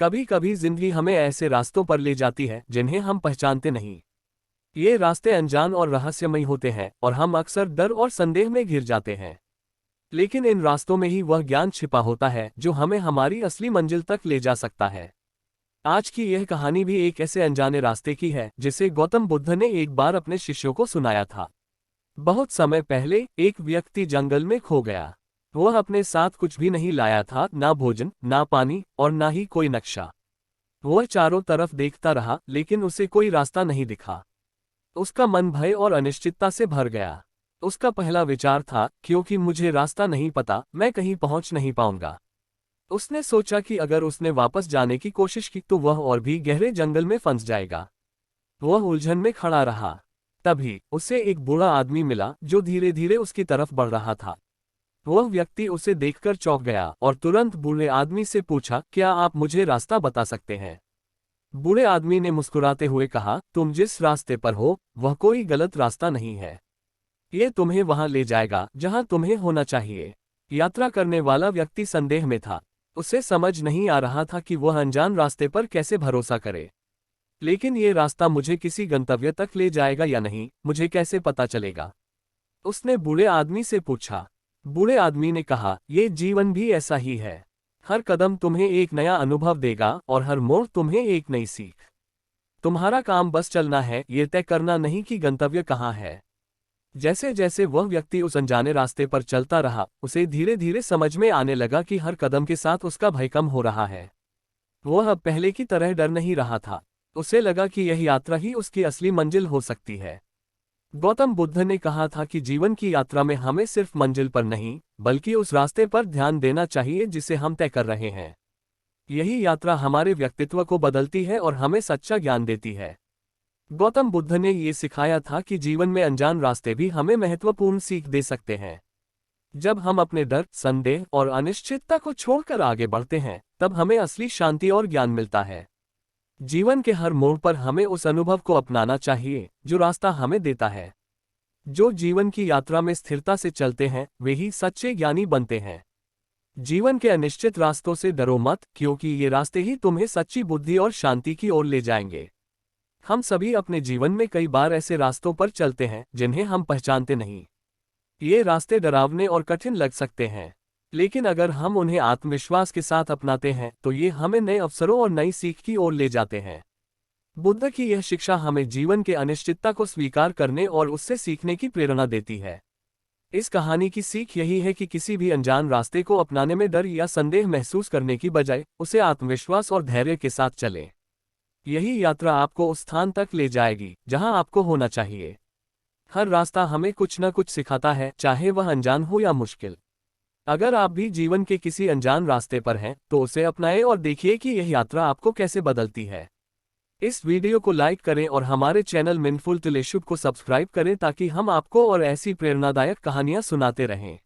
कभी कभी जिंदगी हमें ऐसे रास्तों पर ले जाती है जिन्हें हम पहचानते नहीं। ये रास्ते अनजान और रहस्यमयी होते हैं और हम अक्सर डर और संदेह में घिर जाते हैं। लेकिन इन रास्तों में ही वह ज्ञान छिपा होता है जो हमें हमारी असली मंजिल तक ले जा सकता है। आज की यह कहानी भी एक ऐसे अनजाने रास्ते की है जिसे गौतम बुद्ध ने एक बार अपने शिष्यों को सुनाया था। बहुत समय पहले एक व्यक्ति जंगल में खो गया। वह अपने साथ कुछ भी नहीं लाया था, ना भोजन, ना पानी और ना ही कोई नक्शा। वह चारों तरफ देखता रहा लेकिन उसे कोई रास्ता नहीं दिखा। उसका मन भय और अनिश्चितता से भर गया। उसका पहला विचार था, क्योंकि मुझे रास्ता नहीं पता, मैं कहीं पहुंच नहीं पाऊंगा। उसने सोचा कि अगर उसने वापस जाने की कोशिश की तो वह और भी गहरे जंगल में फंस जाएगा। वह उलझन में खड़ा रहा। तभी उसे एक बूढ़ा आदमी मिला जो धीरे धीरे उसकी तरफ बढ़ रहा था। वह व्यक्ति उसे देखकर चौंक गया और तुरंत बूढ़े आदमी से पूछा, क्या आप मुझे रास्ता बता सकते हैं? बूढ़े आदमी ने मुस्कुराते हुए कहा, तुम जिस रास्ते पर हो वह कोई गलत रास्ता नहीं है। ये तुम्हें वहां ले जाएगा जहां तुम्हें होना चाहिए। यात्रा करने वाला व्यक्ति संदेह में था। उसे समझ नहीं आ रहा था कि वह अनजान रास्ते पर कैसे भरोसा करे। लेकिन ये रास्ता मुझे किसी गंतव्य तक ले जाएगा या नहीं, मुझे कैसे पता चलेगा? उसने बूढ़े आदमी से पूछा। बूढ़े आदमी ने कहा, ये जीवन भी ऐसा ही है। हर कदम तुम्हें एक नया अनुभव देगा और हर मोड़ तुम्हें एक नई सीख। तुम्हारा काम बस चलना है, ये तय करना नहीं कि गंतव्य कहाँ है। जैसे जैसे वह व्यक्ति उस अनजाने रास्ते पर चलता रहा, उसे धीरे धीरे समझ में आने लगा कि हर कदम के साथ उसका भय कम हो रहा है। वह अब पहले की तरह डर नहीं रहा था। उसे लगा कि यह यात्रा ही उसकी असली मंजिल हो सकती है। गौतम बुद्ध ने कहा था कि जीवन की यात्रा में हमें सिर्फ मंजिल पर नहीं, बल्कि उस रास्ते पर ध्यान देना चाहिए जिसे हम तय कर रहे हैं। यही यात्रा हमारे व्यक्तित्व को बदलती है और हमें सच्चा ज्ञान देती है। गौतम बुद्ध ने ये सिखाया था कि जीवन में अनजान रास्ते भी हमें महत्वपूर्ण सीख दे सकते हैं। जब हम अपने डर, संदेह और अनिश्चितता को छोड़कर आगे बढ़ते हैं, तब हमें असली शांति और ज्ञान मिलता है। जीवन के हर मोड़ पर हमें उस अनुभव को अपनाना चाहिए जो रास्ता हमें देता है। जो जीवन की यात्रा में स्थिरता से चलते हैं, वे ही सच्चे ज्ञानी बनते हैं। जीवन के अनिश्चित रास्तों से डरो मत, क्योंकि ये रास्ते ही तुम्हें सच्ची बुद्धि और शांति की ओर ले जाएंगे। हम सभी अपने जीवन में कई बार ऐसे रास्तों पर चलते हैं जिन्हें हम पहचानते नहीं। ये रास्ते डरावने और कठिन लग सकते हैं, लेकिन अगर हम उन्हें आत्मविश्वास के साथ अपनाते हैं तो ये हमें नए अवसरों और नई सीख की ओर ले जाते हैं। बुद्ध की यह शिक्षा हमें जीवन के अनिश्चितता को स्वीकार करने और उससे सीखने की प्रेरणा देती है। इस कहानी की सीख यही है कि किसी भी अनजान रास्ते को अपनाने में डर या संदेह महसूस करने की बजाय उसे आत्मविश्वास और धैर्य के साथ चलें। यही यात्रा आपको उस स्थान तक ले जाएगी जहां आपको होना चाहिए। हर रास्ता हमें कुछ न कुछ सिखाता है, चाहे वह अनजान हो या मुश्किल। अगर आप भी जीवन के किसी अनजान रास्ते पर हैं, तो उसे अपनाएं और देखिए कि यह यात्रा आपको कैसे बदलती है। इस वीडियो को लाइक करें और हमारे चैनल माइंडफुल टू लिव को सब्सक्राइब करें ताकि हम आपको और ऐसी प्रेरणादायक कहानियां सुनाते रहें।